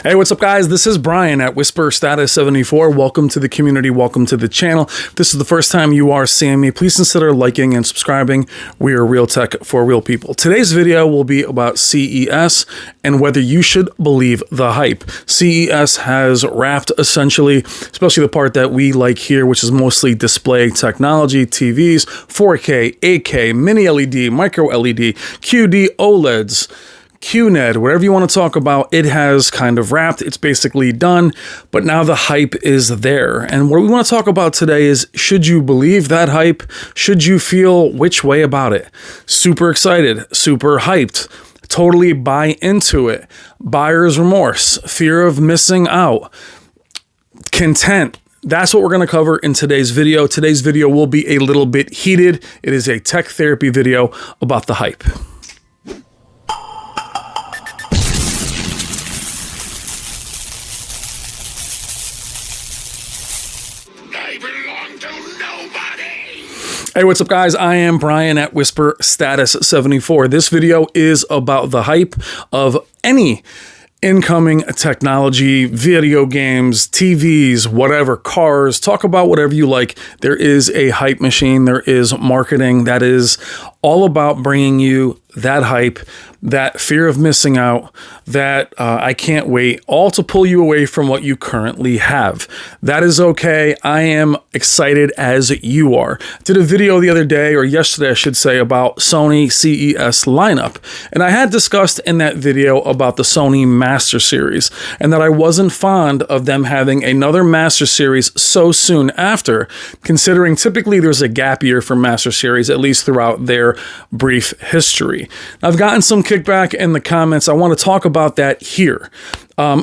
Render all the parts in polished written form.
Hey, what's up, guys? This is Brian at Whisper Status 74. Welcome to the community. Welcome to the channel. If this is the first time you are seeing me, please consider liking and subscribing. We are real tech for real people. Today's video will be about CES and whether you should believe the hype. CES has wrapped essentially, especially the part that we like here, which is mostly display technology, TVs, 4K, 8K, mini LED, micro LED, QD-OLEDs, QNED, whatever you want to talk about, it has kind of wrapped. It's basically done, but now the hype is there. And what we want to talk about today is, should you believe that hype? Should you feel which way about it? Super excited, super hyped, totally buy into it. Buyer's remorse, fear of missing out, content. That's what we're going to cover in today's video. Today's video will be a little bit heated. It is a tech therapy video about the hype. Hey, what's up, guys? I am Brian at Whisper Status 74. This video is about the hype of any incoming technology, video games, TVs, whatever, cars. Talk about whatever you like. There is a hype machine. There is marketing that is all about bringing you that hype, that fear of missing out, that I can't wait, all to pull you away from what you currently have. That is okay. I am excited as you are. Did a video the other day, or yesterday I should say, about Sony CES lineup. And I had discussed in that video about the Sony Master Series and that I wasn't fond of them having another Master Series so soon after, considering typically there's a gap year for Master Series, at least throughout their brief history. I've gotten some kickback in the comments. I want to talk about that here.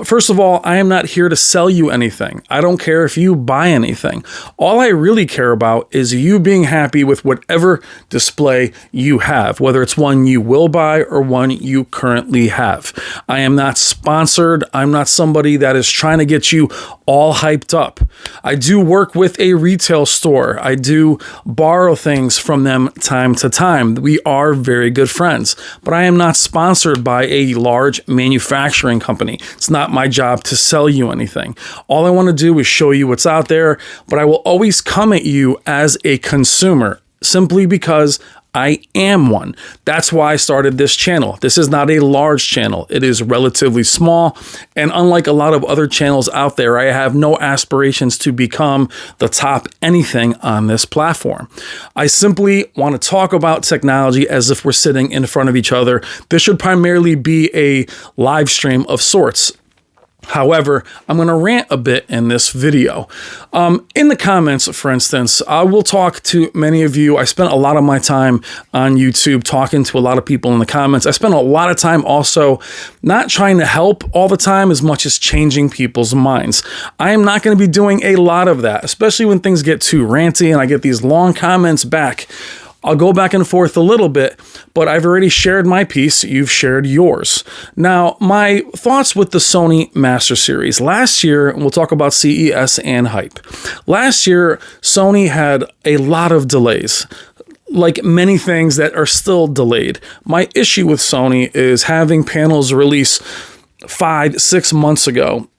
First of all, I am not here to sell you anything. I don't care if you buy anything. All I really care about is you being happy with whatever display you have, whether it's one you will buy or one you currently have. I am not sponsored. I'm not somebody that is trying to get you all hyped up. I do work with a retail store. I do borrow things from them time to time. We are very good friends, but I am not sponsored by a large manufacturing company. It's not my job to sell you anything. All I want to do is show you what's out there, but I will always come at you as a consumer simply because I am one. That's why I started this channel. This is not a large channel. It is relatively small. And unlike a lot of other channels out there, I have no aspirations to become the top anything on this platform. I simply want to talk about technology as if we're sitting in front of each other. This should primarily be a live stream of sorts. However, I'm going to rant a bit in this video. In the comments, for instance, I will talk to many of you. I spent a lot of my time on YouTube talking to a lot of people in the comments. I spent a lot of time also not trying to help all the time as much as changing people's minds. I am not going to be doing a lot of that, especially when things get too ranty and I get these long comments back. I'll go back and forth a little bit, but I've already shared my piece. You've shared yours. Now, my thoughts with the Sony Master Series. Last year, and we'll talk about CES and hype. Last year, Sony had a lot of delays, like many things that are still delayed. My issue with Sony is having panels release 5-6 months ago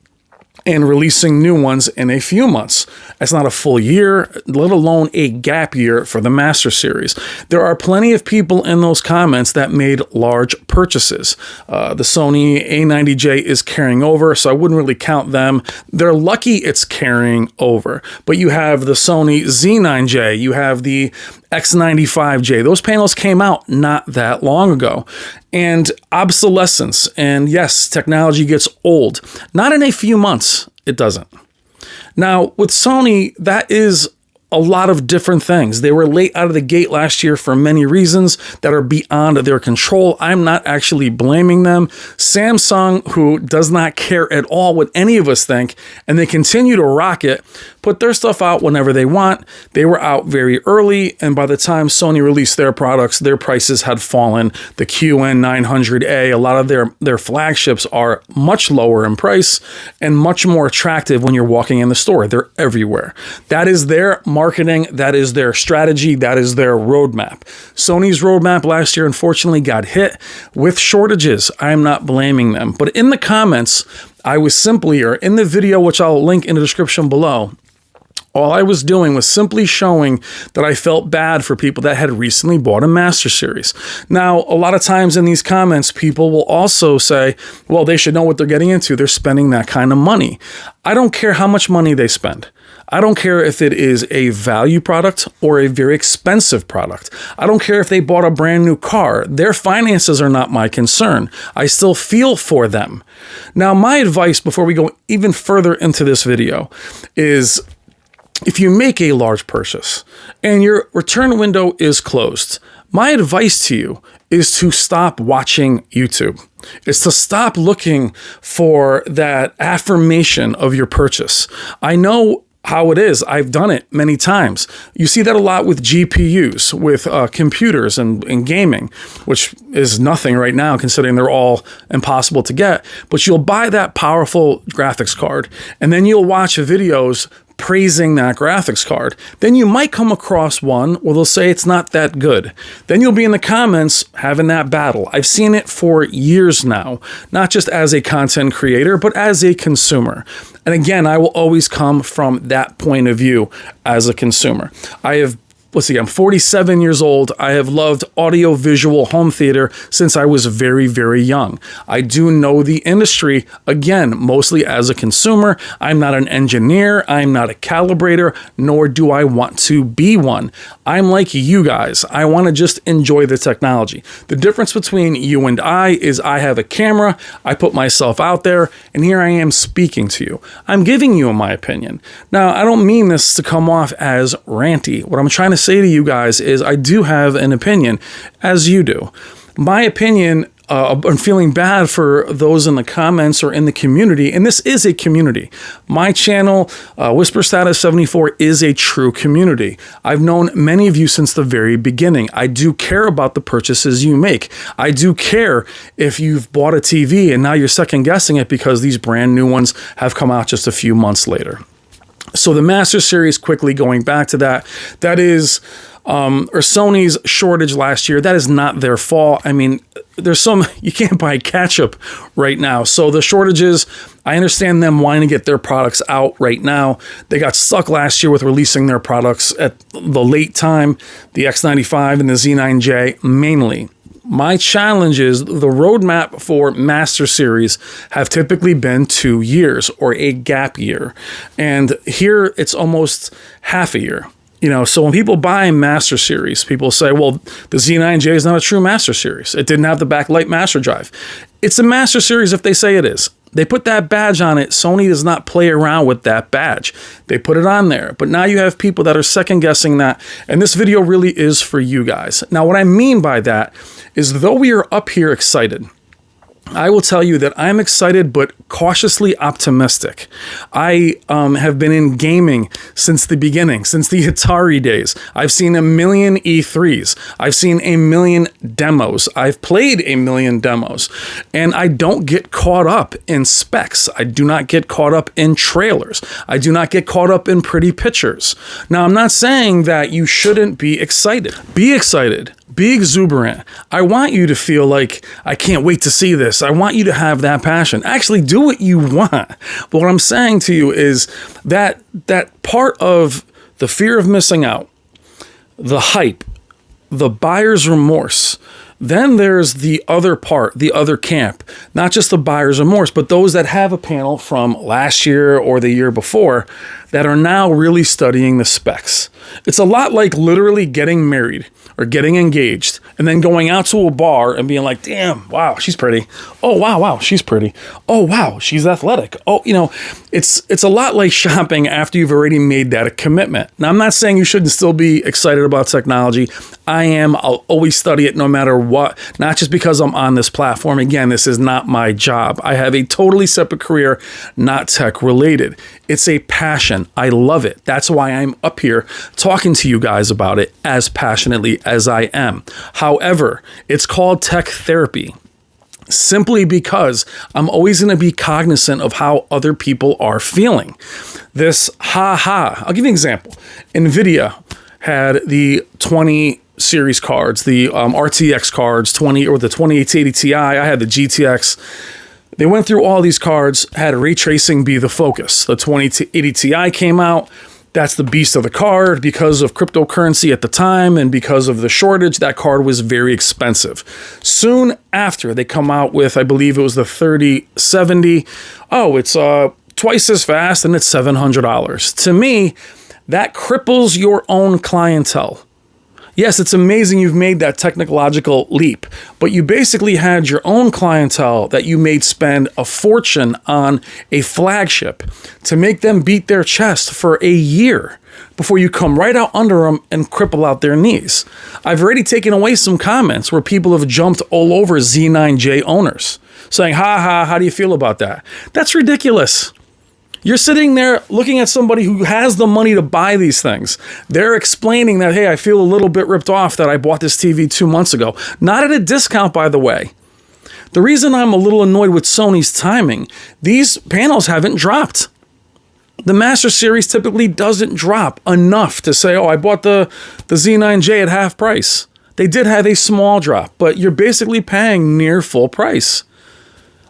and releasing new ones in a few months. That's not a full year, let alone a gap year for the Master Series. There are plenty of people in those comments that made large purchases. The Sony A90J is carrying over, so I wouldn't really count them. They're lucky it's carrying over. But you have the Sony Z9J, you have the X95J. Those panels came out not that long ago. And obsolescence, and yes, technology gets old. Not in a few months, it doesn't. Now, with Sony, that is a lot of different things. They were late out of the gate last year for many reasons that are beyond their control. I'm not actually blaming them. Samsung, who does not care at all what any of us think, and they continue to rock it, put their stuff out whenever they want. They were out very early, and by the time Sony released their products, their prices had fallen. The QN900A, a lot of their flagships are much lower in price and much more attractive when you're walking in the store. They're everywhere. That is their marketing, that is their strategy, that is their roadmap. Sony's roadmap last year unfortunately got hit with shortages. I am not blaming them. But in the comments, I was simply, or in the video, which I'll link in the description below, all I was doing was simply showing that I felt bad for people that had recently bought a Master Series. Now, a lot of times in these comments, people will also say, well, they should know what they're getting into. They're spending that kind of money. I don't care how much money they spend. I don't care if it is a value product or a very expensive product. I don't care if they bought a brand new car. Their finances are not my concern. I still feel for them. Now, my advice before we go even further into this video is, if you make a large purchase and your return window is closed, my advice to you is to stop watching YouTube. It's to stop looking for that affirmation of your purchase. I know how it is. I've done it many times. You see that a lot with GPUs, with computers and gaming, which is nothing right now considering they're all impossible to get. But you'll buy that powerful graphics card and then you'll watch videos praising that graphics card. Then you might come across one where they'll say it's not that good. Then you'll be in the comments having that battle. I've seen it for years now, not just as a content creator, but as a consumer. And again, I will always come from that point of view as a consumer. I'm 47 years old. I have loved audio-visual home theater since I was very, very young. I do know the industry, again, mostly as a consumer. I'm not an engineer. I'm not a calibrator, nor do I want to be one. I'm like you guys. I want to just enjoy the technology. The difference between you and I is I have a camera, I put myself out there, and here I am speaking to you. I'm giving you my opinion. Now, I don't mean this to come off as ranty. What I'm trying to say to you guys is I do have an opinion, as you do. My opinion, I'm feeling bad for those in the comments or in the community, and this is a community. My channel, Whisper Status 74, is a true community. I've known many of you since the very beginning. I do care about the purchases you make. I do care if you've bought a TV and now you're second guessing it because these brand new ones have come out just a few months later. So the Master Series, quickly going back to that is, or Sony's shortage last year, that is not their fault. I mean, you can't buy ketchup right now. So the shortages, I understand them wanting to get their products out right now. They got stuck last year with releasing their products at the late time, the X95 and the Z9J mainly. My challenge is the roadmap for Master Series have typically been 2 years or a gap year. And here it's almost half a year. So when people buy Master Series, people say, well, the Z9J is not a true Master Series. It didn't have the backlight master drive. It's a Master Series if they say it is. They put that badge on it. Sony does not play around with that badge. They put it on there. But now you have people that are second guessing that. And this video really is for you guys. Now, what I mean by that is, though we are up here excited, I will tell you that I'm excited but cautiously optimistic. I have been in gaming since the beginning, since the Atari days. I've seen a million E3s. I've seen a million demos. I've played a million demos. And I don't get caught up in specs. I do not get caught up in trailers. I do not get caught up in pretty pictures. Now, I'm not saying that you shouldn't be excited. Be excited. Be exuberant. I want you to feel like, I can't wait to see this. I want you to have that passion. Actually, do what you want. But what I'm saying to you is that part of the fear of missing out, the hype, the buyer's remorse, then there's the other part, the other camp, not just the buyer's remorse, but those that have a panel from last year or the year before that are now really studying the specs. It's a lot like literally getting married or getting engaged and then going out to a bar and being like, damn, wow, she's pretty. Oh, wow, she's pretty. Oh, wow, she's athletic. Oh, it's a lot like shopping after you've already made that a commitment. Now, I'm not saying you shouldn't still be excited about technology. I'll always study it no matter what, not just because I'm on this platform. Again, this is not my job. I have a totally separate career, not tech related. It's a passion. I love it. That's why I'm up here talking to you guys about it as passionately as I am. However, it's called tech therapy simply because I'm always going to be cognizant of how other people are feeling. I'll give you an example. NVIDIA had the 20 series cards, the RTX cards, the 2080 Ti. I had the GTX. They went through all these cards, had ray tracing be the focus. The 2080 Ti came out. That's the beast of the card. Because of cryptocurrency at the time and because of the shortage, that card was very expensive. Soon after, they come out with, I believe it was the 3070. Oh, it's twice as fast and it's $700. To me, that cripples your own clientele. Yes, it's amazing you've made that technological leap, but you basically had your own clientele that you made spend a fortune on a flagship to make them beat their chest for a year before you come right out under them and cripple out their knees. I've already taken away some comments where people have jumped all over Z9J owners saying, how do you feel about that? That's ridiculous. You're sitting there looking at somebody who has the money to buy these things. They're explaining that, hey, I feel a little bit ripped off that I bought this TV 2 months ago. Not at a discount, by the way. The reason I'm a little annoyed with Sony's timing, these panels haven't dropped. The Master Series typically doesn't drop enough to say, oh, I bought the Z9J at half price. They did have a small drop, but you're basically paying near full price.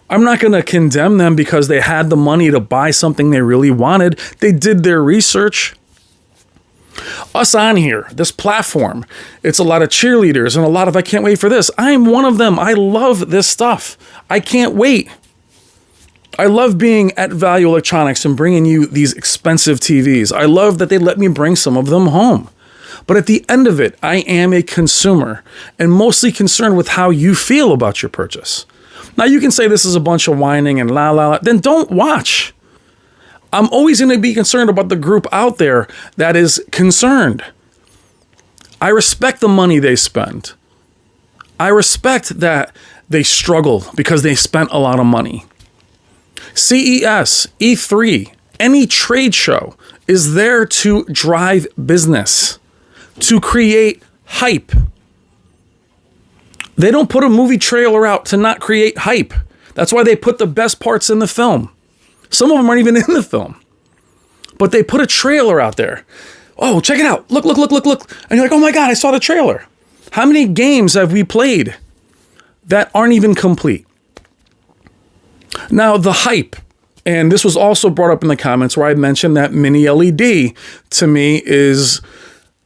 I'm not going to condemn them because they had the money to buy something they really wanted. They did their research. Us on here, this platform, it's a lot of cheerleaders and a lot of I can't wait for this. I'm one of them. I love this stuff. I can't wait. I love being at Value Electronics and bringing you these expensive TVs. I love that they let me bring some of them home. But at the end of it, I am a consumer and mostly concerned with how you feel about your purchase. Now, you can say this is a bunch of whining and la. Then don't watch. I'm always going to be concerned about the group out there that is concerned. I respect the money they spend. I respect that they struggle because they spent a lot of money. CES, E3, any trade show is there to drive business, to create hype. They don't put a movie trailer out to not create hype. That's why they put the best parts in the film. Some of them aren't even in the film. But they put a trailer out there. Oh, check it out. Look. And you're like, oh my God, I saw the trailer. How many games have we played that aren't even complete? Now, the hype, and this was also brought up in the comments where I mentioned that mini LED to me is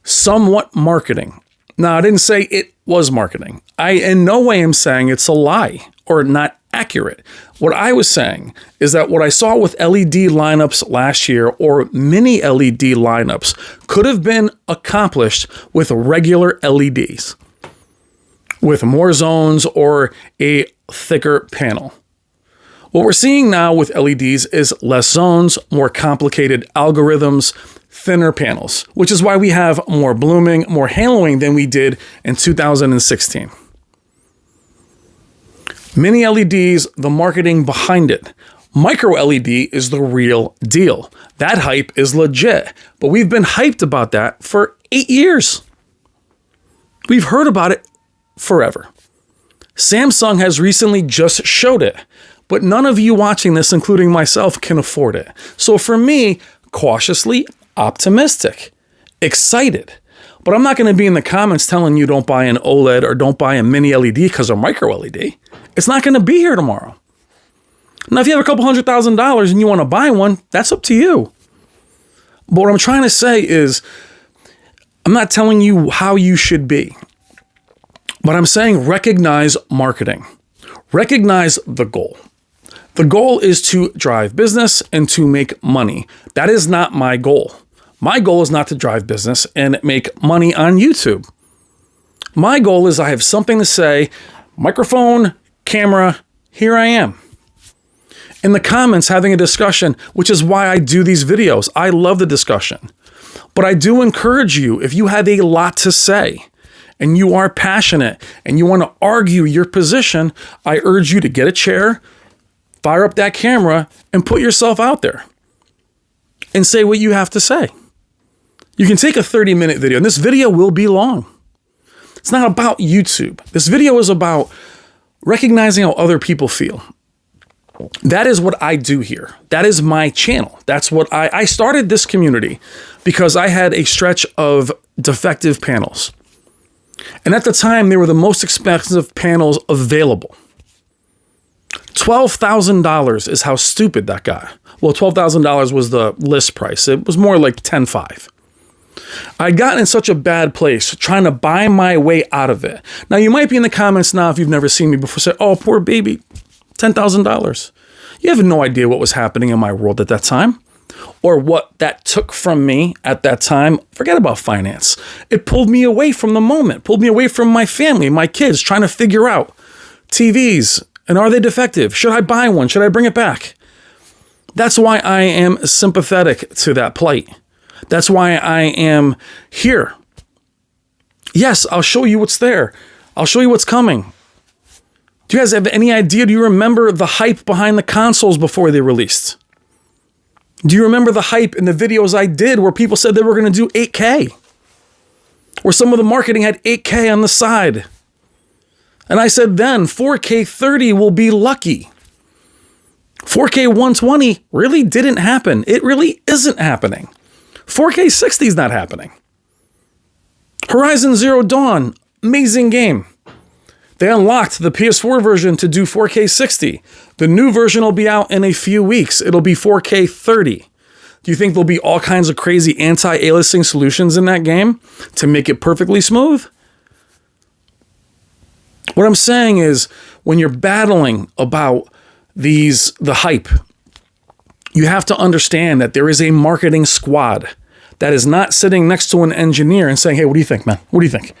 somewhat marketing. Now, I didn't say it was marketing. I in no way am saying it's a lie or not accurate. What I was saying is that what I saw with LED lineups last year or mini LED lineups could have been accomplished with regular LEDs, with more zones or a thicker panel. What we're seeing now with LEDs is less zones, more complicated algorithms, thinner panels, which is why we have more blooming, more haloing than we did in 2016. Mini LEDs, the marketing behind it. Micro LED is the real deal. That hype is legit, but we've been hyped about that for 8 years. We've heard about it forever. Samsung has recently just showed it, but none of you watching this, including myself, can afford it. So for me, cautiously optimistic, excited. But I'm not going to be in the comments telling you don't buy an OLED or don't buy a mini LED because of micro LED. It's not going to be here tomorrow. Now, if you have a couple $100,000 and you want to buy one, that's up to you. But what I'm trying to say is, I'm not telling you how you should be. But I'm saying recognize marketing. Recognize the goal. The goal is to drive business and to make money. That is not my goal. My goal is not to drive business and make money on YouTube. My goal is I have something to say, microphone, camera, here I am. In the comments, having a discussion, which is why I do these videos. I love the discussion. But I do encourage you, if you have a lot to say and you are passionate and you want to argue your position, I urge you to get a chair, fire up that camera, and put yourself out there and say what you have to say. You can take a 30-minute video, and this video will be long. It's not about YouTube. This video is about recognizing how other people feel. That is what I do here. That is my channel. That's what I started this community because I had a stretch of defective panels. And at the time, they were the most expensive panels available. $12,000 is how stupid that got. Well, $12,000 was the list price. It was more like $10,500. I'd gotten in such a bad place trying to buy my way out of it. Now, you might be in the comments now if you've never seen me before, say, oh, poor baby, $10,000. You have no idea what was happening in my world at that time or what that took from me at that time. Forget about finance. It pulled me away from the moment, pulled me away from my family, my kids, trying to figure out TVs. And are they defective? Should I buy one? Should I bring it back? That's why I am sympathetic to that plight. That's why I am here. Yes, I'll show you what's there. I'll show you what's coming. Do you guys have any idea? Do you remember the hype behind the consoles before they released? Do you remember the hype in the videos I did where people said they were going to do 8K? Where some of the marketing had 8K on the side. And I said then 4K 30 will be lucky. 4K 120 really didn't happen. It really isn't happening. 4K 60 is not happening. Horizon Zero Dawn, amazing game. They unlocked the PS4 version to do 4K 60. The new version will be out in a few weeks. It'll be 4K 30. Do you think there'll be all kinds of crazy anti-aliasing solutions in that game to make it perfectly smooth? What I'm saying is, when you're battling about the hype, you have to understand that there is a marketing squad that is not sitting next to an engineer and saying, hey, what do you think, man? What do you think?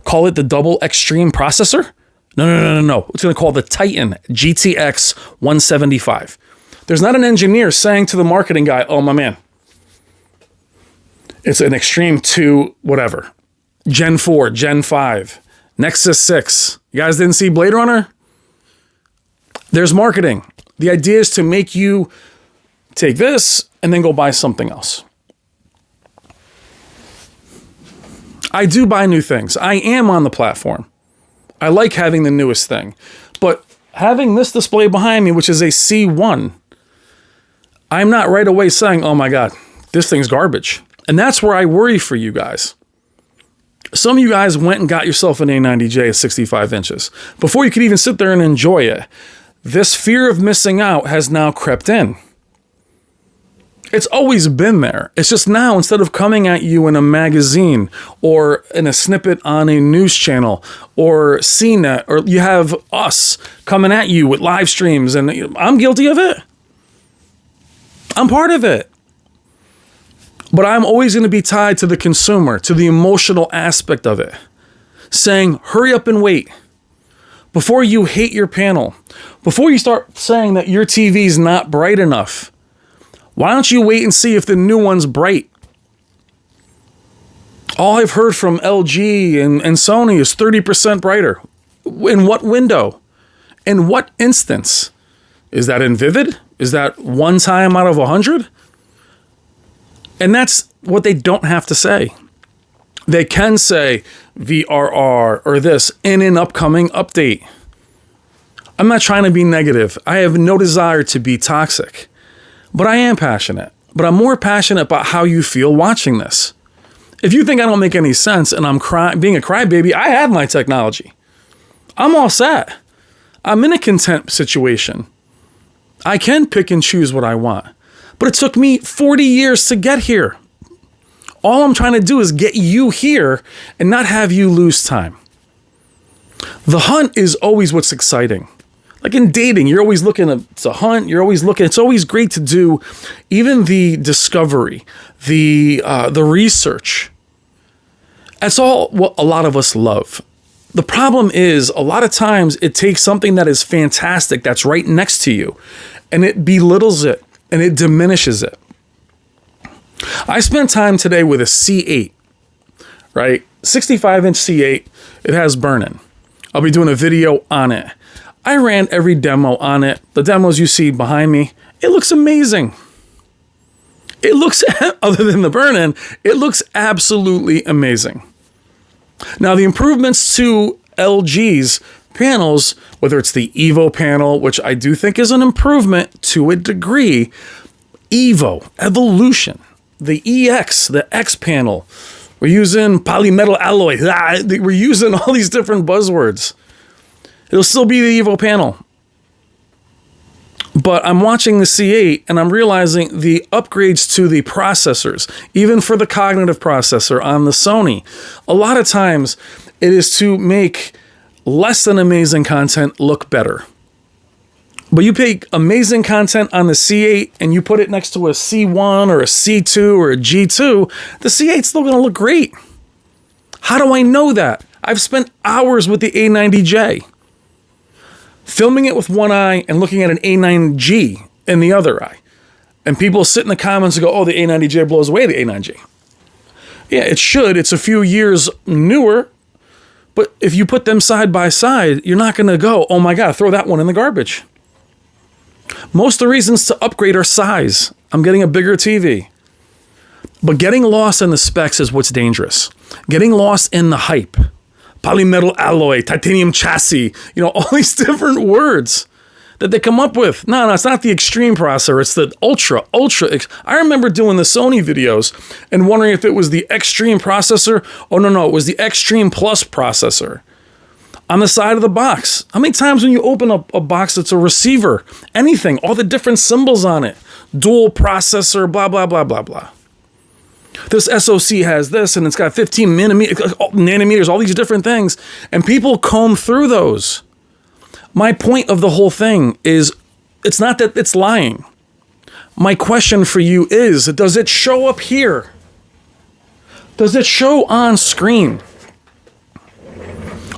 Call it the double extreme processor? No. It's going to call the Titan GTX 175. There's not an engineer saying to the marketing guy, oh, my man, it's an extreme 2, whatever. Gen 4, Gen 5, Nexus 6. You guys didn't see Blade Runner? There's marketing. The idea is to make you take this and then go buy something else. I do buy new things. I am on the platform. I like having the newest thing. But having this display behind me, which is a C1, I'm not right away saying, oh my God, this thing's garbage. And that's where I worry for you guys. Some of you guys went and got yourself an A90J at 65 inches. Before you could even sit there and enjoy it, this fear of missing out has now crept in. It's always been there. It's just now, instead of coming at you in a magazine or in a snippet on a news channel or CNET, or you have us coming at you with live streams, and I'm guilty of it. I'm part of it. But I'm always going to be tied to the consumer, to the emotional aspect of it. Saying, hurry up and wait. Before you hate your panel, before you start saying that your TV's not bright enough, why don't you wait and see if the new one's bright? All I've heard from LG and Sony is 30% brighter. In what window? In what instance? Is that in Vivid? Is that one time out of 100? And that's what they don't have to say. They can say VRR or this in an upcoming update. I'm not trying to be negative. I have no desire to be toxic. But I am passionate. But I'm more passionate about how you feel watching this. If you think I don't make any sense and I'm being a crybaby, I have my technology. I'm all set. I'm in a content situation. I can pick and choose what I want. But it took me 40 years to get here. All I'm trying to do is get you here and not have you lose time. The hunt is always what's exciting. Like in dating, you're always looking to hunt. You're always looking. It's always great to do even the discovery, the research. That's all what a lot of us love. The problem is a lot of times it takes something that is fantastic that's right next to you and it belittles it and it diminishes it. I spent time today with a C8, right? 65-inch C8. It has burn-in. I'll be doing a video on it. I ran every demo on it. The demos you see behind me, it looks amazing. It looks, other than the burn-in, it looks absolutely amazing. Now, the improvements to LG's panels, whether it's the Evo panel, which I do think is an improvement to a degree, Evo, Evolution, the EX, the X panel, we're using polymetal alloy, we're using all these different buzzwords. It'll still be the Evo panel. But I'm watching the C8 and I'm realizing the upgrades to the processors, even for the cognitive processor on the Sony, a lot of times it is to make less than amazing content look better. But you take amazing content on the C8 and you put it next to a C1 or a C2 or a G2, the C8's still going to look great. How do I know that? I've spent hours with the A90J, filming it with one eye and looking at an A9G in the other eye. And people sit in the comments and go, oh, the A90J blows away the A9G. Yeah, it should. It's a few years newer. But if you put them side by side, you're not going to go, oh my God, throw that one in the garbage. Most of the reasons to upgrade are size. I'm getting a bigger TV. But getting lost in the specs is what's dangerous. Getting lost in the hype. Polymetal alloy, titanium chassis, all these different words that they come up with. No, it's not the extreme processor. It's the ultra. I remember doing the Sony videos and wondering if it was the extreme processor. Oh, no, it was the extreme plus processor. On the side of the box. How many times when you open up a box that's a receiver, anything, all the different symbols on it, dual processor, blah, blah, blah, blah, blah. This SoC has this, and it's got 15 nanometers, all these different things, and people comb through those. My point of the whole thing is, it's not that it's lying. My question for you is, does it show up here? Does it show on screen?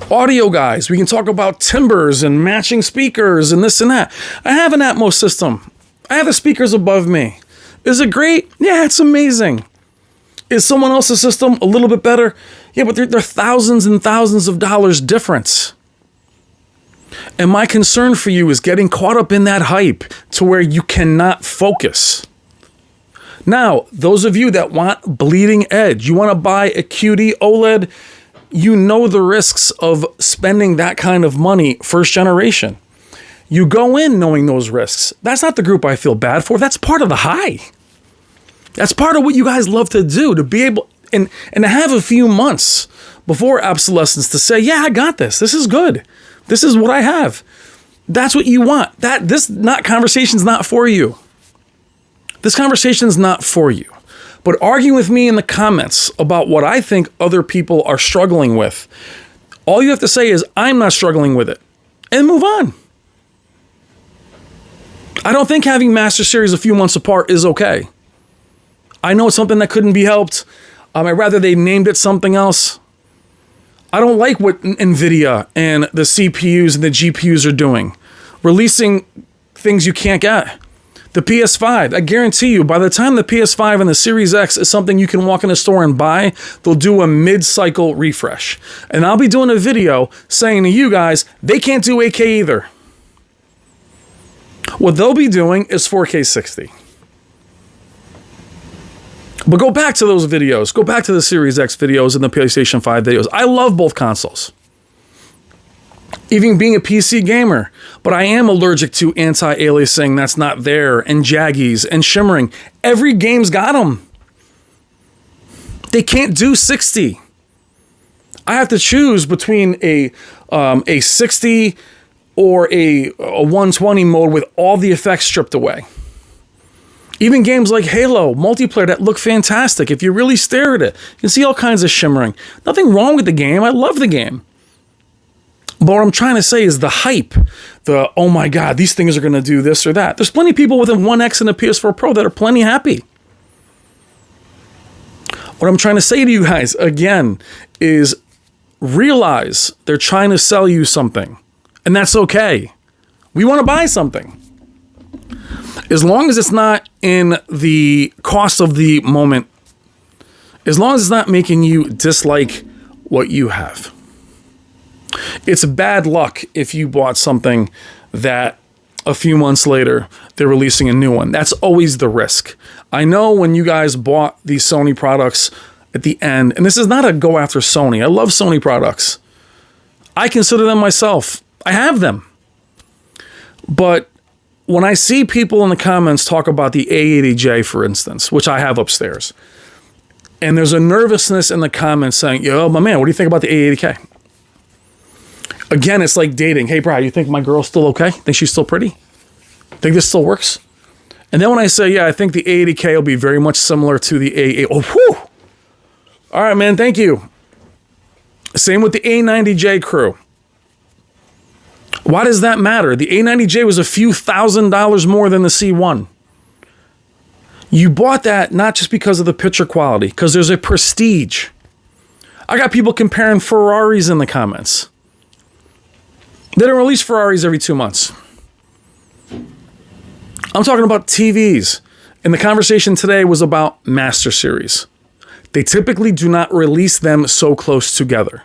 Audio guys, we can talk about timbers and matching speakers and this and that. I have an Atmos system. I have the speakers above me. Is it great? Yeah, it's amazing. Is someone else's system a little bit better? Yeah, but they're thousands and thousands of dollars difference. And my concern for you is getting caught up in that hype to where you cannot focus. Now, those of you that want bleeding edge, you want to buy a QD-OLED, you know the risks of spending that kind of money first generation. You go in knowing those risks. That's not the group I feel bad for. That's part of the high. That's part of what you guys love to do, to be able and to have a few months before obsolescence to say, yeah, I got this. This is good. This is what I have. That's what you want. This conversation's not for you. This conversation's not for you. But argue with me in the comments about what I think other people are struggling with. All you have to say is, I'm not struggling with it. And move on. I don't think having Master Series a few months apart is okay. I know it's something that couldn't be helped. I'd rather they named it something else. I don't like what NVIDIA and the CPUs and the GPUs are doing. Releasing things you can't get. The PS5, I guarantee you, by the time the PS5 and the Series X is something you can walk in a store and buy, they'll do a mid-cycle refresh. And I'll be doing a video saying to you guys, they can't do 8K either. What they'll be doing is 4K 60. But go back to those videos. Go back to the Series X videos and the PlayStation 5 videos. I love both consoles. Even being a PC gamer. But I am allergic to anti-aliasing that's not there, and jaggies, and shimmering. Every game's got them. They can't do 60. I have to choose between a 60 or a 120 mode with all the effects stripped away. Even games like Halo, multiplayer that look fantastic. If you really stare at it, you can see all kinds of shimmering. Nothing wrong with the game. I love the game. But what I'm trying to say is the hype, oh my God, these things are going to do this or that. There's plenty of people with a 1X and a PS4 Pro that are plenty happy. What I'm trying to say to you guys, again, is realize they're trying to sell you something. And that's okay. We want to buy something. As long as it's not in the cost of the moment, as long as it's not making you dislike what you have. It's bad luck if you bought something that a few months later, they're releasing a new one. That's always the risk. I know when you guys bought these Sony products at the end, and this is not a go after Sony. I love Sony products. I consider them myself. I have them. But when I see people in the comments talk about the A80J, for instance, which I have upstairs, and there's a nervousness in the comments saying, yo, my man, what do you think about the A80K? Again, it's like dating. Hey, Brian, you think my girl's still okay? Think she's still pretty? Think this still works? And then when I say, yeah, I think the A80K will be very much similar to the A8. Oh, whew. All right, man, thank you. Same with the A90J crew. Why does that matter? The A90J was a few $1,000s more than the C1. You bought that not just because of the picture quality, because there's a prestige. I got people comparing Ferraris in the comments. They don't release Ferraris every 2 months. I'm talking about TVs. And the conversation today was about Master Series. They typically do not release them so close together.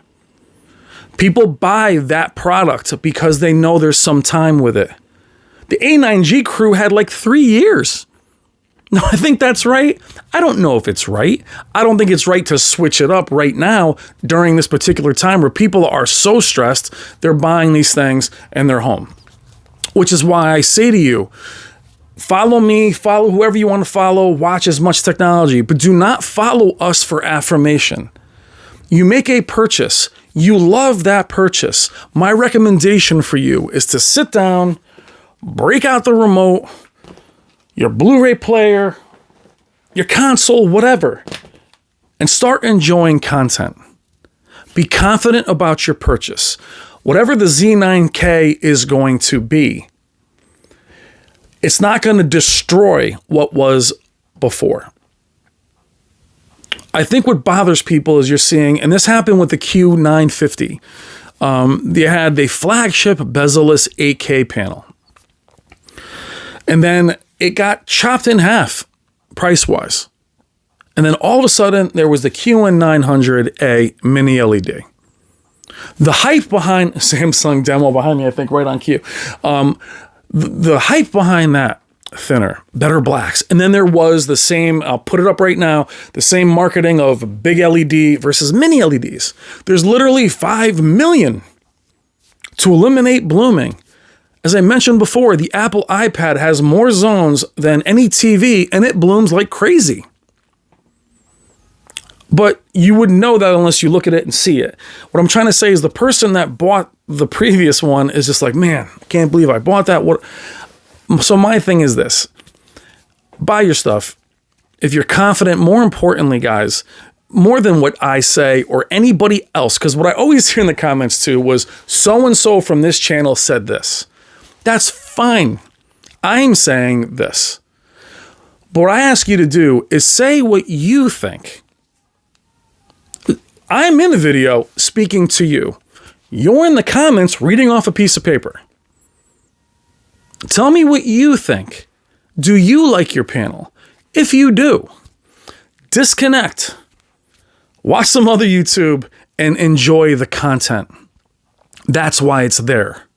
People buy that product because they know there's some time with it. The A9G crew had like 3 years. No, I think that's right. I don't know if it's right. I don't think it's right to switch it up right now during this particular time where people are so stressed, they're buying these things and they're home. Which is why I say to you, follow me, follow whoever you want to follow, watch as much technology, but do not follow us for affirmation. You make a purchase. You love that purchase. My recommendation for you is to sit down, break out the remote, your Blu-ray player, your console, whatever, and start enjoying content. Be confident about your purchase. Whatever the Z9K is going to be, it's not going to destroy what was before. I think what bothers people is you're seeing, and this happened with the Q950. They had the flagship bezel-less 8K panel. And then it got chopped in half price-wise. And then all of a sudden, there was the QN900A mini LED. The hype behind Samsung demo behind me, I think right on cue. The hype behind that, thinner, better blacks. And then there was the same, I'll put it up right now, the same marketing of big LED versus mini LEDs. There's literally 5 million to eliminate blooming. As I mentioned before, the Apple iPad has more zones than any TV, and it blooms like crazy. But you wouldn't know that unless you look at it and see it. What I'm trying to say is the person that bought the previous one is just like, man, I can't believe I bought that. What? So my thing is this. Buy your stuff. If you're confident, more importantly, guys, more than what I say or anybody else, because what I always hear in the comments too was so-and-so from this channel said this. That's fine. I'm saying this. But what I ask you to do is say what you think. I'm in the video speaking to you. You're in the comments reading off a piece of paper. Tell me what you think. Do you like your panel? If you do, disconnect. Watch some other YouTube and enjoy the content. That's why it's there.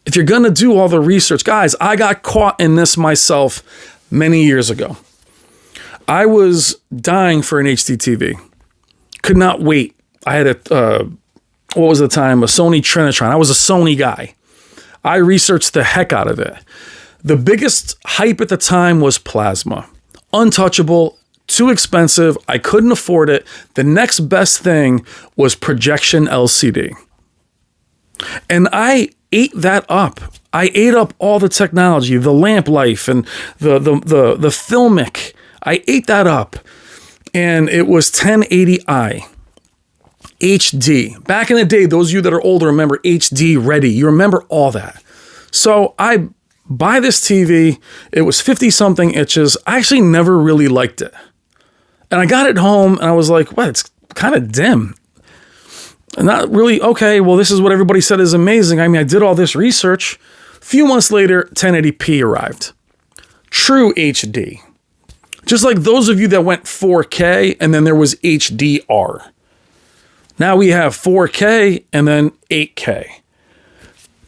If you're going to do all the research, guys, I got caught in this myself many years ago. I was dying for an HD TV. Could not wait. I had what was the time? A Sony Trinitron. I was a Sony guy. I researched the heck out of it. The biggest hype at the time was plasma. Untouchable, too expensive. I couldn't afford it. The next best thing was projection LCD. And I ate that up. I ate up all the technology, the lamp life and the filmic. I ate that up. And it was 1080i. HD. Back in the day, those of you that are older remember HD ready. You remember all that. So I buy this TV. It was 50-something inches. I actually never really liked it. And I got it home and I was like, what? It's kind of dim. Not really, okay, well, this is what everybody said is amazing. I mean, I did all this research. A few months later, 1080p arrived. True HD. Just like those of you that went 4K and then there was HDR. Now we have 4K and then 8K.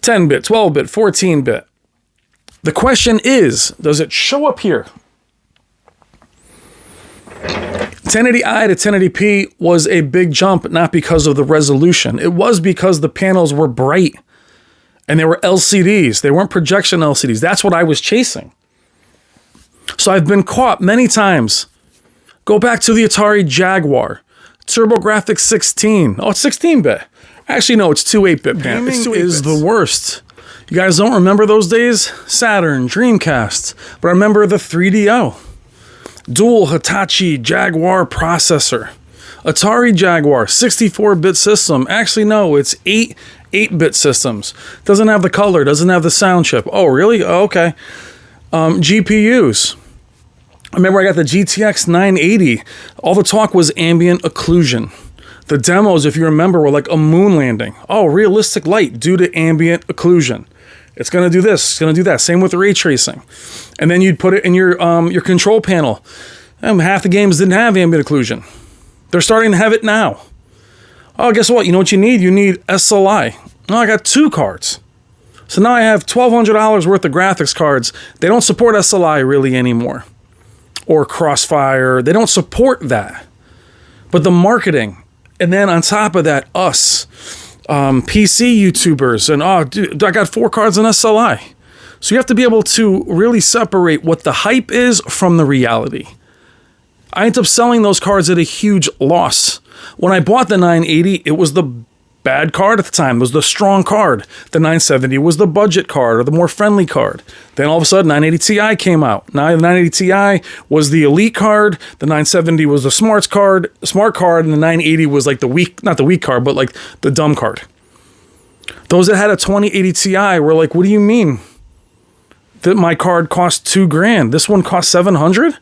10-bit, 12-bit, 14-bit. The question is, does it show up here? 1080i to 1080p was a big jump, not because of the resolution. It was because the panels were bright and they were LCDs. They weren't projection LCDs. That's what I was chasing. So I've been caught many times. Go back to the Atari Jaguar. TurboGrafx 16. Oh, it's 16-bit. Actually, no, it's two 8-bit panels. Gaming is the worst. You guys don't remember those days? Saturn, Dreamcast, but I remember the 3DO. Dual Hitachi Jaguar processor. Atari Jaguar, 64-bit system. Actually, no, it's 8-bit systems. Doesn't have the color, doesn't have the sound chip. Oh, really? Oh, okay. GPUs. I remember I got the GTX 980. All the talk was ambient occlusion. The demos, if you remember, were like a moon landing. Oh, realistic light due to ambient occlusion. It's going to do this, it's going to do that. Same with ray tracing. And then you'd put it in your control panel. And half the games didn't have ambient occlusion. They're starting to have it now. Oh, guess what? You know what you need? You need SLI. Oh, I got 2 cards. So now I have $1,200 worth of graphics cards. They don't support SLI really anymore. Or Crossfire. They don't support that. But the marketing, and then on top of that, us, PC YouTubers, and oh, dude, I got 4 cards on SLI. So you have to be able to really separate what the hype is from the reality. I ended up selling those cards at a huge loss. When I bought the 980, it was the bad card at the time. It was the strong card. The 970 was the budget card or the more friendly card. Then all of a sudden, 980 Ti came out. Now the 980 Ti was the elite card. The 970 was the smart card, and the 980 was like the weak, not the weak card, but like the dumb card. Those that had a 2080 Ti were like, what do you mean that my card cost $2,000? This one cost $700?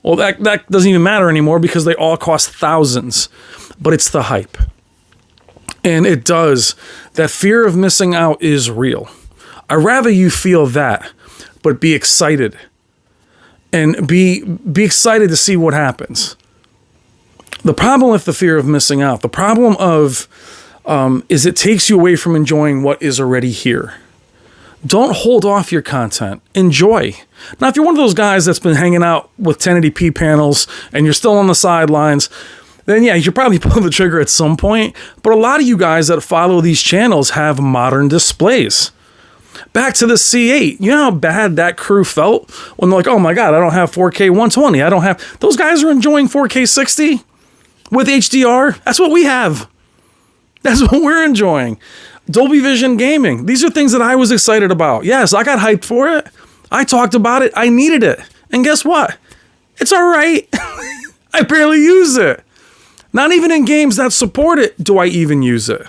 Well, that doesn't even matter anymore because they all cost thousands. But it's the hype. And it does. That fear of missing out is real. I'd rather you feel that, but be excited. And be excited to see what happens. The problem with the fear of missing out, the problem of is it takes you away from enjoying what is already here. Don't hold off your content. Enjoy. Now, if you're one of those guys that's been hanging out with 1080p panels and you're still on the sidelines, then yeah, you should probably pull the trigger at some point. But a lot of you guys that follow these channels have modern displays. Back to the C8. You know how bad that crew felt when they're like, oh my God, I don't have 4K 120. I don't have... Those guys are enjoying 4K 60 with HDR. That's what we have. That's what we're enjoying. Dolby Vision gaming. These are things that I was excited about. Yes, I got hyped for it. I talked about it. I needed it. And guess what? It's all right. I barely use it. Not even in games that support it do I even use it.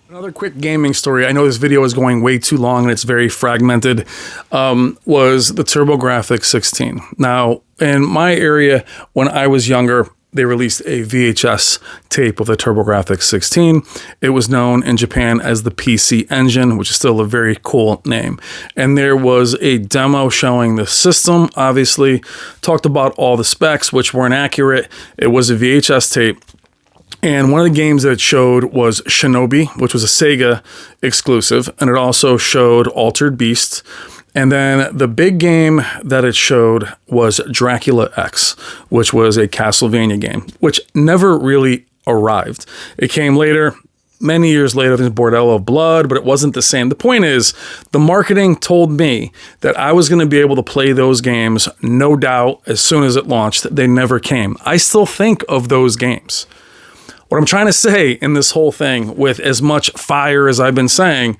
Another quick gaming story. I know this video is going way too long and it's very fragmented. Was the TurboGrafx 16. Now, in my area, when I was younger, they released a VHS tape of the TurboGrafx 16. It was known in Japan as the PC Engine, which is still a very cool name. And there was a demo showing the system, obviously, talked about all the specs, which weren't accurate. It was a VHS tape. And one of the games that it showed was Shinobi, which was a Sega exclusive. And it also showed Altered Beast. And then the big game that it showed was Dracula X, which was a Castlevania game, which never really arrived. It came later, many years later, I think Bordello of Blood, but it wasn't the same. The point is, the marketing told me that I was going to be able to play those games, no doubt, as soon as it launched. They never came. I still think of those games. What I'm trying to say in this whole thing, with as much fire as I've been saying,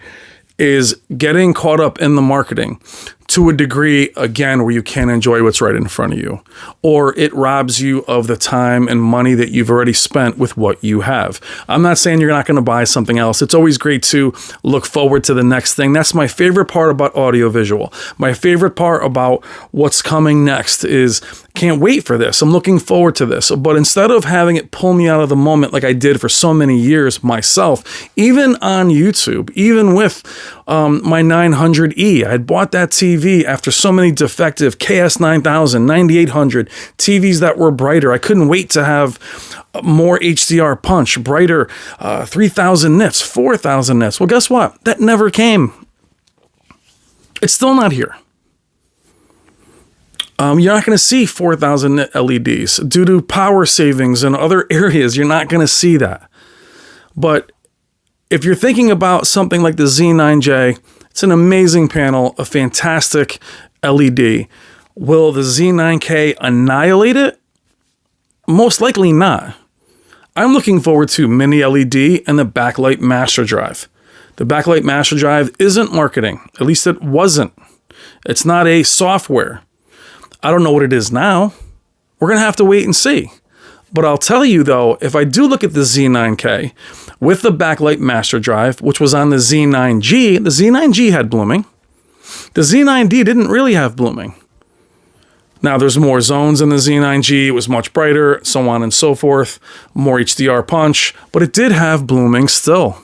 is getting caught up in the marketing to a degree, again, where you can't enjoy what's right in front of you, or it robs you of the time and money that you've already spent with what you have. I'm not saying you're not going to buy something else. It's always great to look forward to the next thing. That's my favorite part about audiovisual. My favorite part about what's coming next is, can't wait for this. I'm looking forward to this. But instead of having it pull me out of the moment like I did for so many years myself, even on YouTube, even with my 900E, I had bought that TV after so many defective KS9000, 9800 TVs that were brighter. I couldn't wait to have more HDR punch, brighter 3000 nits, 4000 nits. Well, guess what? That never came. It's still not here. You're not going to see 4,000 nit LEDs due to power savings in other areas. You're not going to see that. But if you're thinking about something like the Z9J, it's an amazing panel, a fantastic LED. Will the Z9K annihilate it? Most likely not. I'm looking forward to mini LED and the backlight master drive. The backlight master drive isn't marketing. At least it wasn't. It's not a software. I don't know what it is now. We're going to have to wait and see. But I'll tell you though, if I do look at the Z9K with the backlight master drive, which was on the Z9G, the Z9G had blooming. The Z9D didn't really have blooming. Now there's more zones in the Z9G. It was much brighter, so on and so forth. More HDR punch, but it did have blooming still.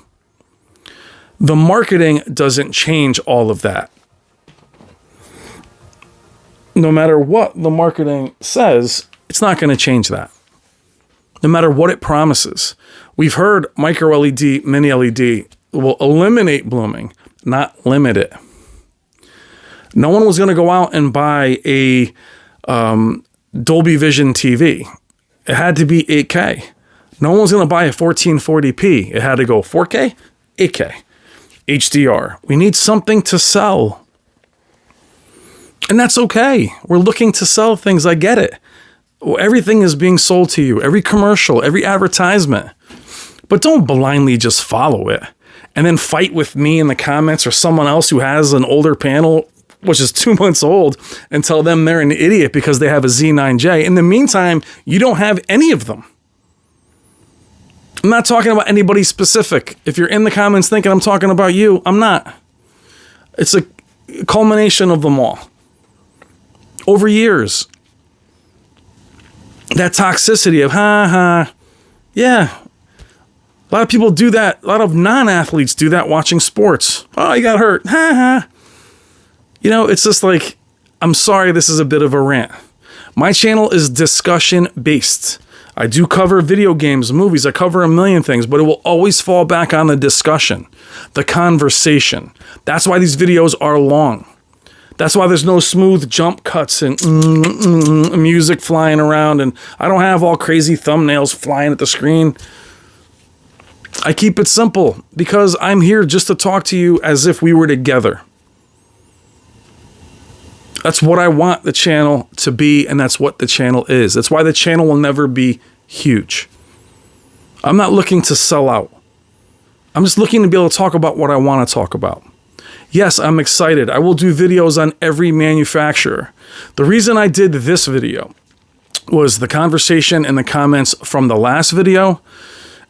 The marketing doesn't change all of that. No matter what the marketing says, it's not going to change that. No matter what it promises. We've heard micro LED, mini LED will eliminate blooming, not limit it. No one was going to go out and buy a Dolby Vision TV. It had to be 8K. No one was going to buy a 1440p. It had to go 4K, 8K, HDR. We need something to sell. And that's okay. We're looking to sell things. I get it. Everything is being sold to you. Every commercial, every advertisement. But don't blindly just follow it and then fight with me in the comments or someone else who has an older panel, which is 2 months old, and tell them they're an idiot because they have a Z9J. In the meantime, you don't have any of them. I'm not talking about anybody specific. If you're in the comments thinking I'm talking about you, I'm not. It's a culmination of them all. Over years, that toxicity of, yeah. A lot of people do that. A lot of non-athletes do that watching sports. Oh, you got hurt. You know, it's just like, I'm sorry, this is a bit of a rant. My channel is discussion-based. I do cover video games, movies. I cover a million things, but it will always fall back on the discussion, the conversation. That's why these videos are long. That's why there's no smooth jump cuts and music flying around, and I don't have all crazy thumbnails flying at the screen. I keep it simple because I'm here just to talk to you as if we were together. That's what I want the channel to be, and that's what the channel is. That's why the channel will never be huge. I'm not looking to sell out. I'm just looking to be able to talk about what I want to talk about. Yes, I'm excited. I will do videos on every manufacturer. The reason I did this video was the conversation and the comments from the last video.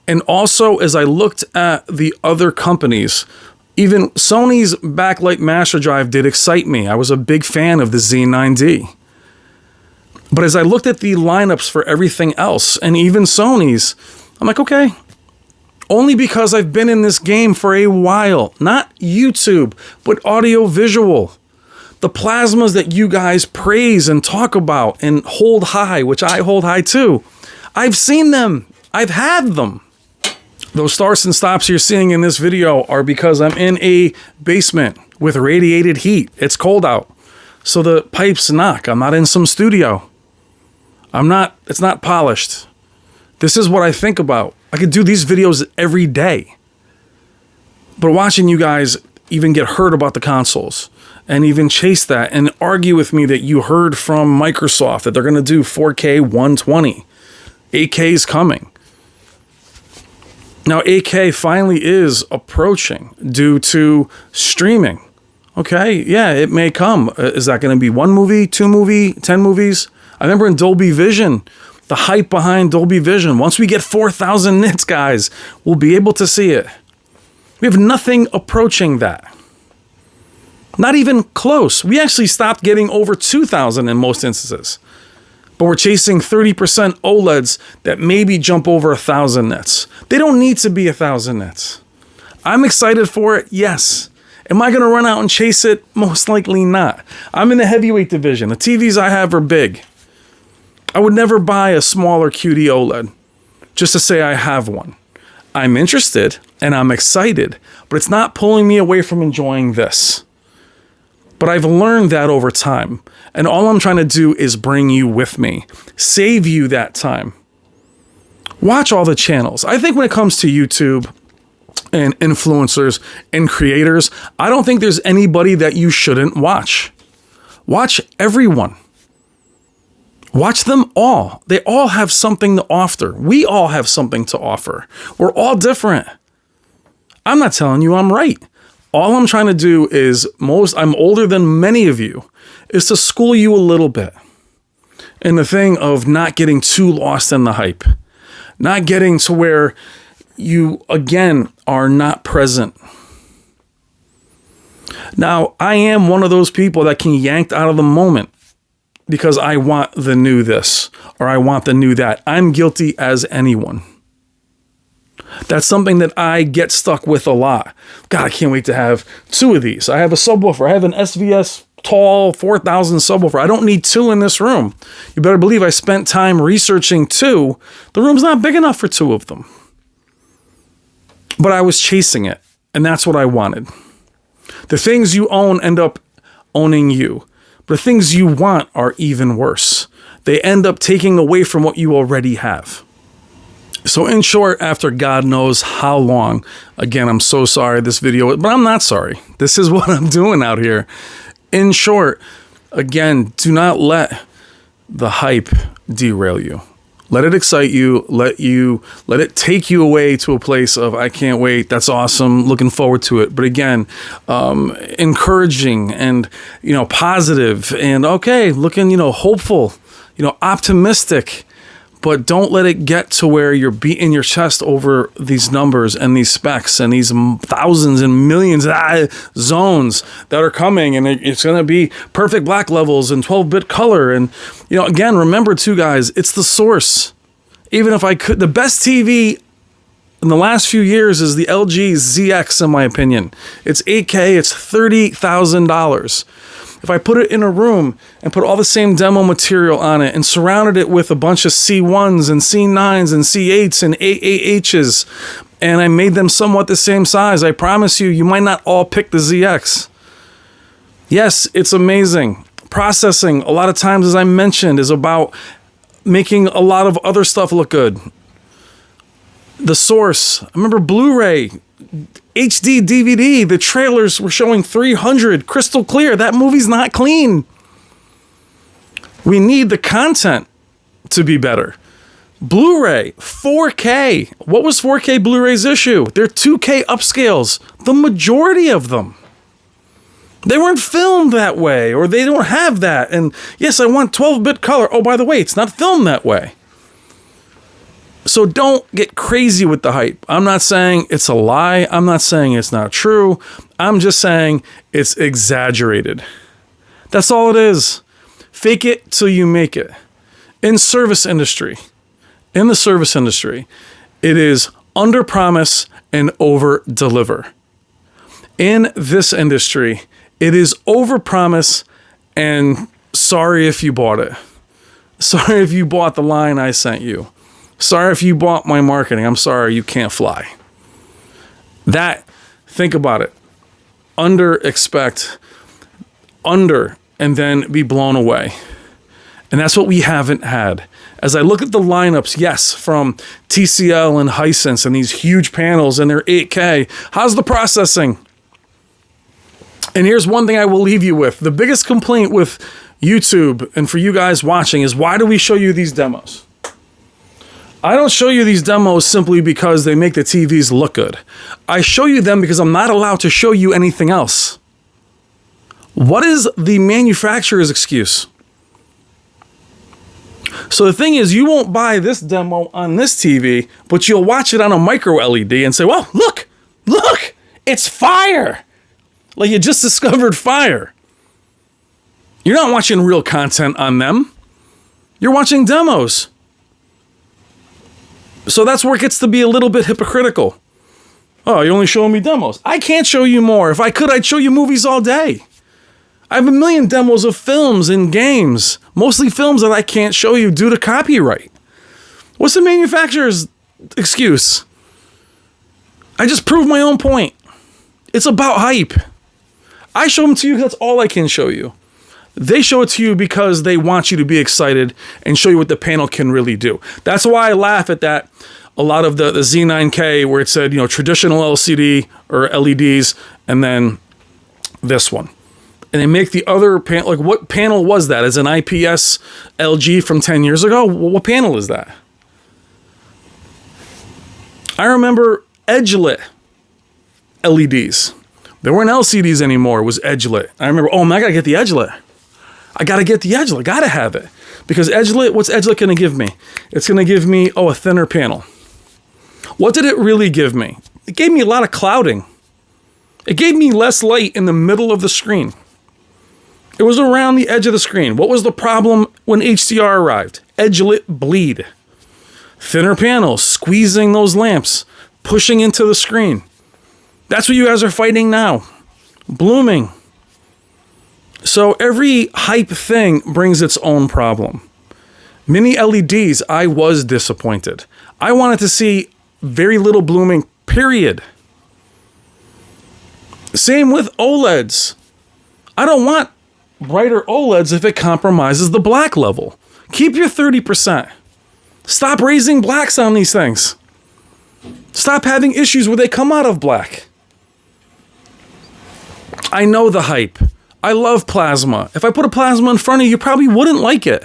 And also, as I looked at the other companies, even Sony's backlight master drive did excite me. I was a big fan of the Z9D. But as I looked at the lineups for everything else, and even Sony's, I'm like, okay. Only because I've been in this game for a while. Not YouTube, but audio visual. The plasmas that you guys praise and talk about and hold high, which I hold high too. I've seen them. I've had them. Those starts and stops you're seeing in this video are because I'm in a basement with radiated heat. It's cold out. So the pipes knock. I'm not in some studio. It's not polished. This is what I think about. I could do these videos every day. But watching you guys even get hurt about the consoles and even chase that and argue with me that you heard from Microsoft that they're going to do 4K 120. 8K is coming. Now 8K finally is approaching due to streaming. Okay, yeah, it may come. Is that going to be 1 movie, 2 movie, 10 movies? I remember in Dolby Vision, the hype behind Dolby Vision. Once we get 4,000 nits, guys, we'll be able to see it. We have nothing approaching that. Not even close. We actually stopped getting over 2,000 in most instances. But we're chasing 30% OLEDs that maybe jump over 1,000 nits. They don't need to be 1,000 nits. I'm excited for it, yes. Am I going to run out and chase it? Most likely not. I'm in the heavyweight division. The TVs I have are big. I would never buy a smaller QD-OLED just to say I have one. I'm interested and I'm excited, but it's not pulling me away from enjoying this. But I've learned that over time, and all I'm trying to do is bring you with me, save you that time. Watch all the channels. I think when it comes to YouTube and influencers and creators, I don't think there's anybody that you shouldn't watch. Watch everyone. Watch them all. They all have something to offer. We all have something to offer. We're all different. I'm not telling you I'm right. All I'm trying to do is, I'm older than many of you, is to school you a little bit in the thing of not getting too lost in the hype, not getting to where you, again, are not present. Now, I am one of those people that can yanked out of the moment because I want the new this or I want the new that. I'm guilty as anyone. That's something that I get stuck with a lot. God, I can't wait to have 2 of these. I have a subwoofer. I have an SVS tall 4000 subwoofer. I don't need 2 in this room. You better believe I spent time researching 2. The room's not big enough for 2 of them. But I was chasing it, and that's what I wanted. The things you own end up owning you. But the things you want are even worse. They end up taking away from what you already have. So in short, after God knows how long, again, I'm so sorry this video, but I'm not sorry. This is what I'm doing out here. In short, again, do not let the hype derail you. Let it excite you. Let it take you away to a place of, I can't wait. That's awesome. Looking forward to it. But again, encouraging and, positive and okay, looking, hopeful, optimistic. But don't let it get to where you're beating your chest over these numbers and these specs and these thousands and millions zones that are coming. And it's going to be perfect black levels and 12-bit color. And, again, remember too, guys, it's the source. Even if I could, the best TV in the last few years is the LG ZX, in my opinion. It's 8K. It's $30,000. If I put it in a room and put all the same demo material on it and surrounded it with a bunch of C1s and C9s and C8s and A8Hs, and I made them somewhat the same size, I promise you, you might not all pick the ZX. Yes, it's amazing. Processing, a lot of times, as I mentioned, is about making a lot of other stuff look good. The source, I remember Blu-ray, HD DVD, the trailers were showing 300 crystal clear. That movie's not clean. We need the content to be better. Blu-ray, 4K. What was 4K Blu-ray's issue? They're 2K upscales. The majority of them. They weren't filmed that way, or they don't have that. And yes, I want 12-bit color. Oh, by the way, it's not filmed that way. So don't get crazy with the hype. I'm not saying it's a lie. I'm not saying it's not true. I'm just saying it's exaggerated. That's all it is. Fake it till you make it. In the service industry, it is under promise and over deliver. In this industry, it is over promise and sorry if you bought it. Sorry if you bought the line I sent you. Sorry if you bought my marketing. I'm sorry you can't fly. Think about it. Expect, and then be blown away. And that's what we haven't had. As I look at the lineups, yes, from TCL and Hisense and these huge panels and their 8K, how's the processing? And here's one thing I will leave you with. The biggest complaint with YouTube and for you guys watching is, why do we show you these demos? I don't show you these demos simply because they make the TVs look good. I show you them because I'm not allowed to show you anything else. What is the manufacturer's excuse? So the thing is, you won't buy this demo on this TV, but you'll watch it on a micro LED and say, well, look, it's fire. Like you just discovered fire. You're not watching real content on them. You're watching demos. So that's where it gets to be a little bit hypocritical. Oh, you're only showing me demos. I can't show you more. If I could, I'd show you movies all day. I have a million demos of films and games, mostly films that I can't show you due to copyright. What's the manufacturer's excuse? I just proved my own point. It's about hype. I show them to you, that's all I can show you. They show it to you because they want you to be excited and show you what the panel can really do. That's why I laugh at that. A lot of the Z9K where it said, traditional LCD or LEDs, and then this one. And they make the other panel, like what panel was that? Is an IPS LG from 10 years ago? What panel is that? I remember edge lit. LEDs. There weren't LCDs anymore. It was edge lit. I remember, oh man, I gotta get the edge lit. I gotta get the edge lit. Gotta have it. Because edge lit, what's edge lit gonna give me? It's gonna give me, a thinner panel. What did it really give me? It gave me a lot of clouding. It gave me less light in the middle of the screen. It was around the edge of the screen. What was the problem when HDR arrived? Edge lit bleed. Thinner panels, squeezing those lamps, pushing into the screen. That's what you guys are fighting now. Blooming. So every hype thing brings its own problem. Mini LEDs, I was disappointed. I wanted to see very little blooming, period. Same with OLEDs. I don't want brighter OLEDs if it compromises the black level. Keep your 30%. Stop raising blacks on these things. Stop having issues where they come out of black. I know the hype. I love plasma. If I put a plasma in front of you, you probably wouldn't like it.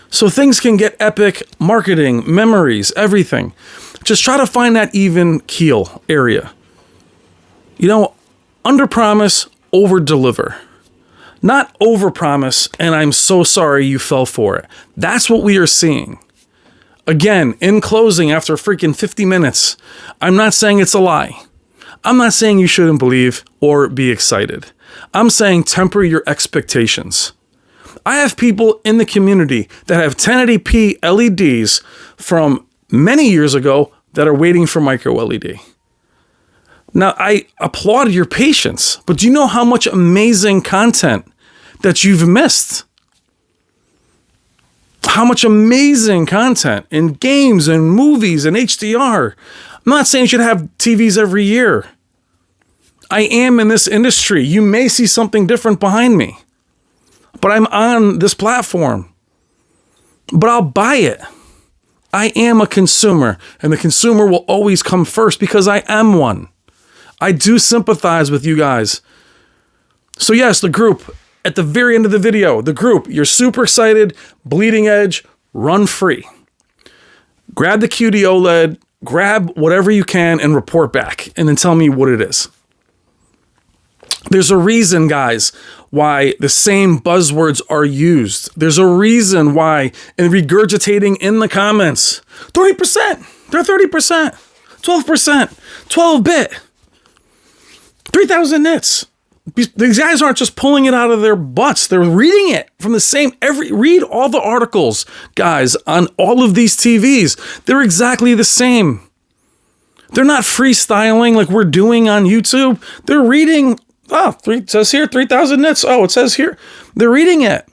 So things can get epic, marketing, memories, everything. Just try to find that even keel area. You know, under promise, over deliver. Not over promise, and I'm so sorry you fell for it. That's what we are seeing. Again, in closing, after freaking 50 minutes, I'm not saying it's a lie. I'm not saying you shouldn't believe or be excited. I'm saying temper your expectations. I have people in the community that have 1080p LEDs from many years ago that are waiting for micro LED. Now, I applaud your patience, but do you know how much amazing content that you've missed? How much amazing content in games and movies and HDR. I'm not saying you should have TVs every year. I am in this industry. You may see something different behind me, but I'm on this platform. But I'll buy it. I am a consumer, and the consumer will always come first because I am one. I do sympathize with you guys. So yes, the group, at the very end of the video, the group, you're super excited, bleeding edge, run free. Grab the QD-OLED, grab whatever you can and report back, and then tell me what it is. There's a reason, guys, why the same buzzwords are used. There's a reason why, in regurgitating in the comments, 30%, they're 30%, 12%, 12-bit, 3,000 nits. These guys aren't just pulling it out of their butts. They're reading it from the same, read all the articles, guys, on all of these TVs. They're exactly the same. They're not freestyling like we're doing on YouTube. They're reading, it says here 3,000 nits. Oh, it says here. They're reading it.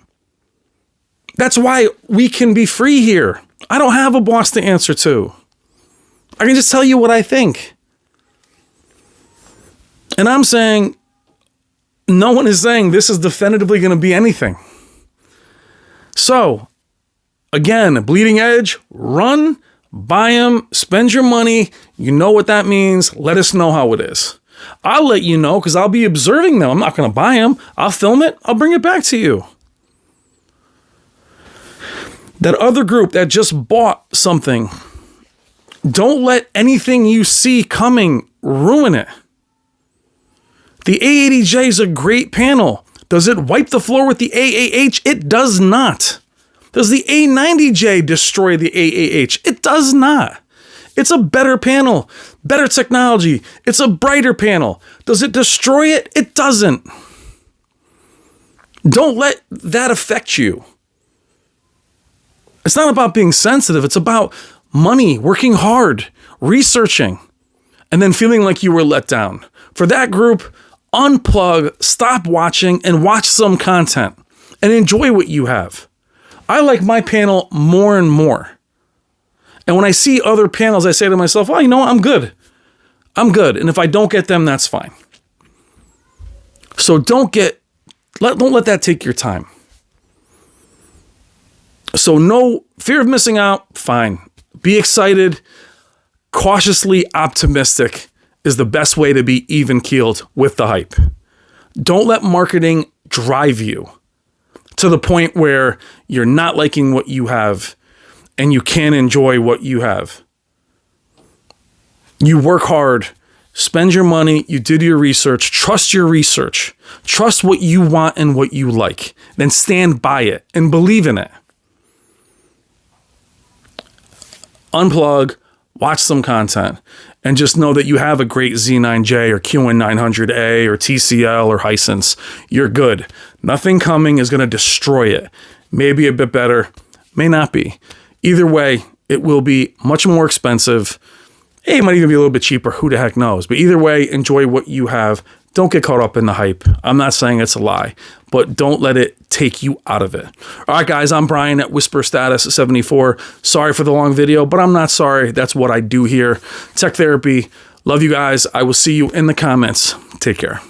That's why we can be free here. I don't have a boss to answer to. I can just tell you what I think. And I'm saying, no one is saying this is definitively going to be anything. So, again, bleeding edge, run, buy them, spend your money. You know what that means. Let us know how it is. I'll let you know because I'll be observing them. I'm not going to buy them. I'll film it. I'll bring it back to you. That other group that just bought something, don't let anything you see coming ruin it. The A80J is a great panel. Does it wipe the floor with the AAH? It does not. Does the A90J destroy the AAH? It does not. It's a better panel, better technology. It's a brighter panel. Does it destroy it? It doesn't. Don't let that affect you. It's not about being sensitive. It's about money, working hard, researching, and then feeling like you were let down. For that group, unplug, stop watching, and watch some content and enjoy what you have. I like my panel more and more. And when I see other panels, I say to myself, well, you know what? I'm good. I'm good. And if I don't get them, that's fine. So don't let that take your time. So no fear of missing out. Fine. Be excited. Cautiously optimistic is the best way to be even-keeled with the hype. Don't let marketing drive you to the point where you're not liking what you have and you can't enjoy what you have. You work hard Spend your money. You did your research. Trust your research. Trust what you want and what you like. Then stand by it and believe in it. Unplug, watch some content, and just know that you have a great Z9J or QN900A or TCL or Hisense. You're good. Nothing coming is going to destroy it. Maybe a bit better, may not be. Either way, it will be much more expensive. Hey, it might even be a little bit cheaper. Who the heck knows? But either way, enjoy what you have. Don't get caught up in the hype. I'm not saying it's a lie, but don't let it take you out of it. All right, guys, I'm Brian at Whisper Status 74. Sorry for the long video, but I'm not sorry. That's what I do here. Tech therapy. Love you guys. I will see you in the comments. Take care.